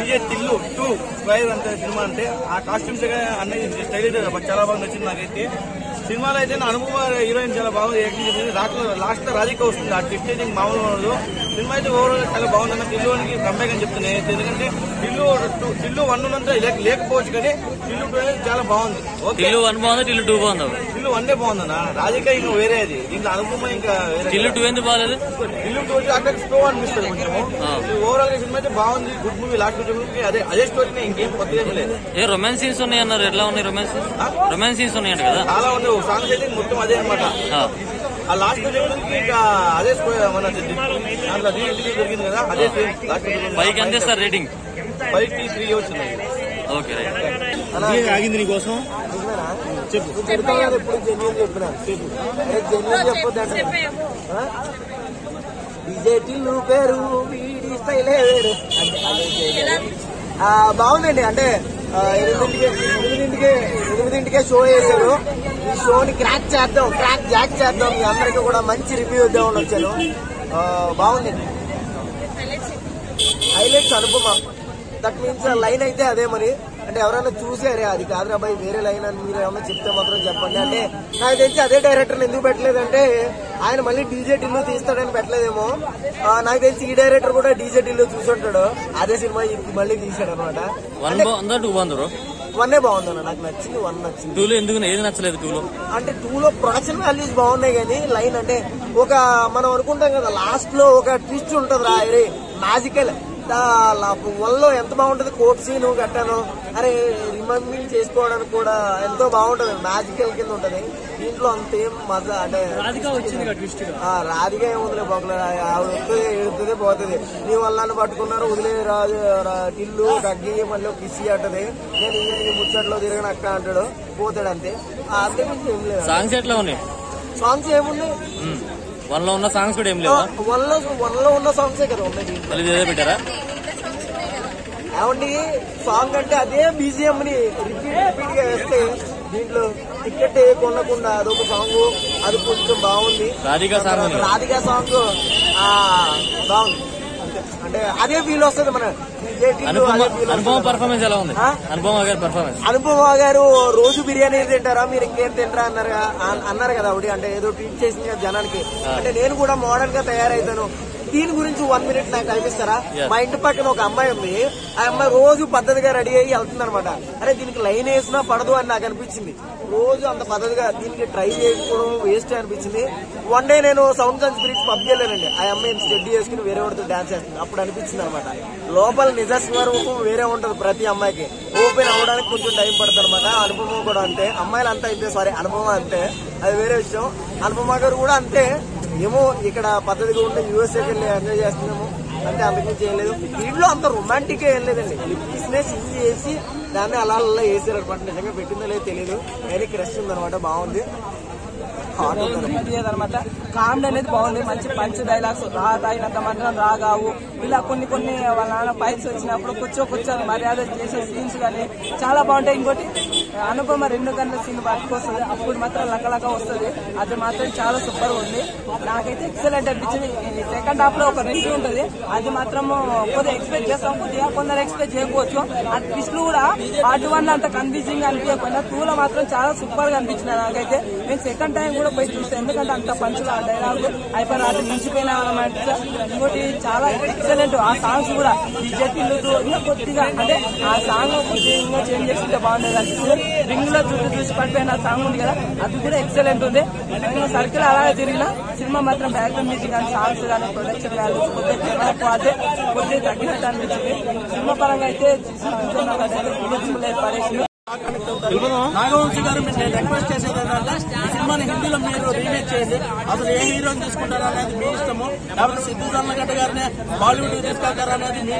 DJ Tillu 2 square అంటే cinema అంటే ఆ కాస్ట్యూమ్స్ అన్ని స్టైల్ చాలా బాగా నచ్చింది నాకైతే. సినిమాలో అయితే నా అనుభవం హీరోయిన్ చాలా బాగుంది, యాక్టింగ్ చేసింది. లాస్ట్ లో రాధిక వస్తుంది, ఆ ట్విస్ట్ మామూలు ఉండదు. సినిమా అయితే ఓవరాల్ చాలా బాగుంది. టిల్లుకి కంబ్యాక్ అని చెప్తున్నాయి, ఎందుకంటే టిల్లు 1 ఉన్నంత లేకపోవచ్చు కానీ టిల్లు 2 అనేది చాలా బాగుంది. టిల్లు 1 బాగుంది, టిల్లు 2 బాగుంది. టిల్లు 1 బాగుందన్నా, రాధిక ఇంకా వేరే, అది ఇంకా అనుభవం ఇంకా వేరే. టిల్లు 2 ఎందుకు బాగాలేదు? టిల్లు 2 వచ్చి అక్కడ స్లో అనిపిస్తుంది కొంచెం. ఓవరాల్ గా సినిమా అయితే బాగుంది, గుడ్ మూవీ. లాస్ట్ అదే స్టోరీనే, ఇంకేం కొత్తగా లేదు. ఏ రొమాన్స్ సీన్స్ ఉన్నాయి అన్నారు, ఎట్లా ఉన్నాయి రొమాన్స్ సీన్స్ ఉన్నాయంట కదా? చాలా ఉన్నాయి, సాంగ్స్ అయితే మొత్తం అదే అనమాట. ఆ లాస్ట్ ఇంకా అదే మన దాంట్లో దొరికింది కదా, అదే పైకి అంతే సార్ రేటింగ్? 5కి 3 వచ్చింది. ఓకే ఆగింది నీకోసం చెప్పు. టిల్లు పేరు బాగుందండి. అంటే 8ంటికే షో వేశారు. ఈ షోని క్రాక్ జాక్ చేద్దాం, మీ అందరికీ కూడా మంచి రివ్యూ ఇద్దామని వచ్చాను. బాగుందండి. Highlights Anupama, that means line అయితే అదే. మరి అంటే ఎవరైనా చూసారే, అది కాదురా అబ్బాయి వేరే లైన్ అని మీరు ఏమన్నా చెప్తే మాత్రం చెప్పండి. అంటే నాకు తెలిసి అదే డైరెక్టర్ ఎందుకు పెట్టలేదంటే ఆయన మళ్ళీ డీజే టిల్లు తీస్తాడని పెట్టలేదేమో. నాకు తెలిసి ఈ డైరెక్టర్ కూడా డీజే టిల్లు చూసుంటాడు, అదే సినిమా మళ్ళీ తీసాడు అనమాట. 1 బాగుందన్న, నాకు నచ్చింది. 1 నచ్చింది. 2లో ఎందుకు ఏది నచ్చలేదు? 2లో అంటే 2లో ప్రొడక్షన్ వాల్యూస్ బాగున్నాయి కానీ లైన్ అంటే మనం అనుకుంటాం కదా లాస్ట్ లో ఒక ట్విస్ట్ ఉంటది రా, మ్యాజికల్. 1లో ఎంత బాగుంటది, కోర్ట్ సీన్ కట్టాను అరే రిమెంబరింగ్ చేసుకోవడానికి కూడా ఎంతో బాగుంటది, మ్యాజికల్ కింద ఉంటది. దీంట్లో అంతేం మజా అంటే రాధిక ఏముందిలే బాగులే, ఆవిడ వస్తుంది ఎడుతుంది పోతుంది. నీ వల్ల పట్టుకున్నారు వదిలే రాజు టిల్లు తగ్గి మళ్ళీ కిసి అంటది, నేను ఈ ముచ్చట్లో తిరగని అక్క అంటాడు, పోతాడు అంతే. అంతే మించి ఏం లేదు. సాంగ్స్ ఎట్లా ఉన్నాయి? సాంగ్స్ ఏమున్నాయి? 1లో ఉన్న సాంగ్స్ కూడా ఏం లేవు. 1లో ఉన్న సాంగ్సే కదా ఉన్నాయి. పెట్టారా ఏమండి? సాంగ్ అంటే అదే బీజిఎం ని రిపీట్ గా వేస్తే దీంట్లో టికెట్ కొనకుండా అదొక సాంగ్, అది కొంచెం బాగుంది. రాధికా సాంగ్ బాగుంది. అంటే అదే ఫీల్ వస్తుంది మన అనుపమ పర్ఫార్మెన్స్ ఎలా ఉంది? అనుపమ గారు రోజు బిర్యానీ తింటారా మీరు, ఇంకేం తింటారా అన్నారు కదా ఆవిడ. అంటే ఏదో ట్వీట్ చేసింది కదా జనానికి. అంటే నేను కూడా మోడర్న్ గా తయారైతాను, దీని గురించి 1 మినిట్ నాకు కల్పిస్తారా? మా ఇంటి పక్కన ఒక అమ్మాయి ఉంది, ఆ అమ్మాయి రోజు పద్ధతిగా రెడీ అయ్యి వెళ్తుంది అనమాట. అరే దీనికి లైన్ వేసినా పడదు అని నాకు అనిపించింది. రోజు అంత పద్ధతిగా దీనికి ట్రై చేసుకోవడం వేస్ట్ అనిపించింది. 1 డే నేను సౌండ్ అండ్ స్పిరిట్స్ పబ్ వెళ్ళానండి, ఆ అమ్మాయి స్టడీ చేసుకుని వేరే వాడితో డాన్స్ చేస్తుంది. అప్పుడు అనిపించింది అనమాట లోపల నిజ స్వరూపం వేరే ఉంటది ప్రతి అమ్మాయికి, ఓపెన్ అవ్వడానికి కొంచెం టైం పడుతుంది అనమాట. అనుపమ కూడా అంతే, అమ్మాయిలు అంతా అయితే అనుపమ అంతే, అది వేరే విషయం. అనుపమ గారు కూడా అంతే, ఏమో ఇక్కడ పద్ధతిగా ఉంటే యూఎస్ఏకి వెళ్ళి ఎంజాయ్ చేస్తున్నాము అంటే అంతకుమించి ఏం లేదు. దీంట్లో అంత రొమాంటిక్ ఏం లేదండి, లిప్కిస్నెస్ ఇది చేసి దాన్ని అలా వేసారు అనమాట. నిజంగా పెట్టిందో లేదో తెలియదు, వెరీ క్రష్ ఉందనమాట, బాగుంది. అనమాట కామెడీ అనేది బాగుంది, మంచి పంచ్ డైలాగ్స్, రా తాగినంత మాత్రం రాగావు, ఇలా కొన్ని వాళ్ళ నాన్న పైప్స్ వచ్చినప్పుడు కూర్చొని మర్యాద చేసే సీన్స్ కానీ చాలా బాగుంటాయి. ఇంకోటి అనుపమ 2 గంటల సీన్ పట్టుకొస్తుంది, అప్పుడు మాత్రం లక్కలక్క వస్తుంది, అది మాత్రం చాలా సూపర్ ఉంది. నాకైతే ఎక్సలెంట్ అనిపించింది. సెకండ్ హాఫ్ లో ఒక రివ్యూ ఉంటుంది, అది మాత్రం కొద్దిగా ఎక్స్పెక్ట్ చేస్తాం, కొద్దిగా కొందరు ఎక్స్పెక్ట్ చేయకపోవచ్చు. ఆ ట్విస్ట్లు కూడా పార్ట్ 1 అంత కన్ఫ్యూజింగ్ అనిపించకపోయినా 2లో మాత్రం చాలా సూపర్ గా అనిపించింది నాకైతే. నేను సెకండ్ టైం కూడా పోయి చూస్తాను, ఎందుకంటే అంత పంచులు ఆ డైలాగ్ అయిపోయిన అటు మించిపోయినా అనమాట. ఇంకోటి చాలా ఎక్సలెంట్, ఆ సాంగ్స్ కూడా డీజే టిల్లు ఇంకా కొద్దిగా అంటే ఆ సాంగ్ కొద్దిగా చేంజ్ చేస్తుంటే బాగుండేది అనిపిస్తుంది. రింగ్ లో చుట్టూ చూసి పడిపోయిన సాంగ్ ఉంది కదా, అది కూడా ఎక్సలెంట్ ఉంది. సర్కిల్ అలాగే తిరిగిన సినిమా మాత్రం బ్యాక్గ్రౌండ్ మ్యూజిక్ కానీ సాంగ్స్ కానీ ప్రొడక్షన్ వాల్యూస్ కొద్దిగా కెమెరా క్వాలిటీ కొద్దిగా తగ్గినట్టు అనిపించింది. సినిమా పరంగా అయితే పడేసింది. నాగవంశీ గారు మీరు రిక్వెస్ట్ చేసేది ఏంటంటే సినిమాని హిందీలో మీరు రీమేక్ చేయండి. అసలు ఏ హీరోని తీసుకుంటారు అనేది మీ ఇష్టము, లేకపోతే సిద్ధు జొన్నగడ్డ గారిని బాలీవుడ్ తీసుకెళ్తారు అనేది మీ